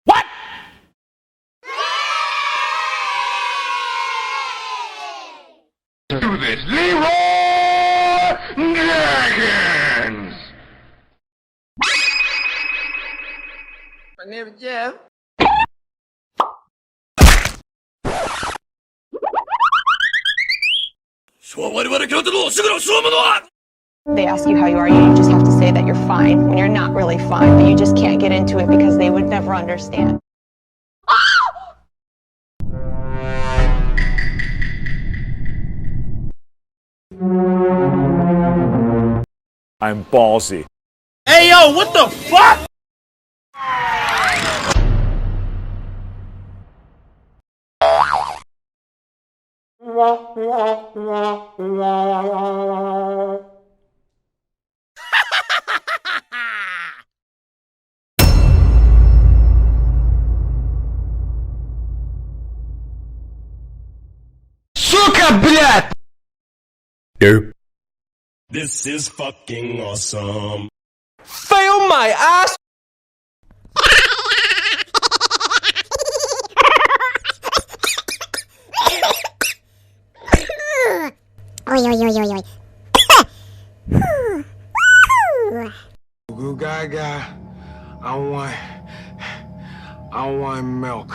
What? Do this, Leroy Dragons! My name is Jeff. They ask you how you are, you just have to say that you're fine when you're not really fine, but you just can't get into it because they would never understand. I'm ballsy. Hey yo, what the fuck? Сука, блядь! Nope. This is fucking awesome. Fail my ass! Oi, oi, oi, oi, oi. Goo gaga, I want milk.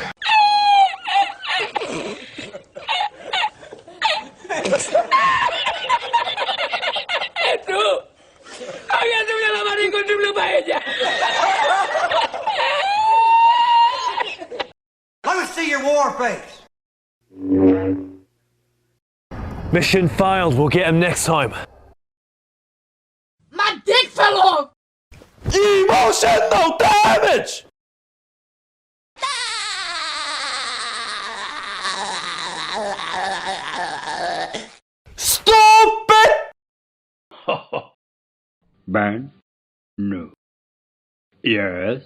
Let me see your war face. Mission failed. We'll get him next time. My dick fell off. Emotional damage! Stupid! Ban? No. Yes.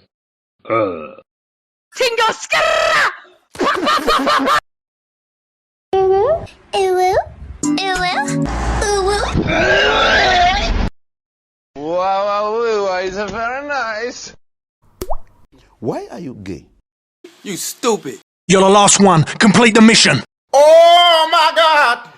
Tingo skra! Wow, is very nice. Why are you gay? You stupid. You're the last one. Complete the mission. Oh my God.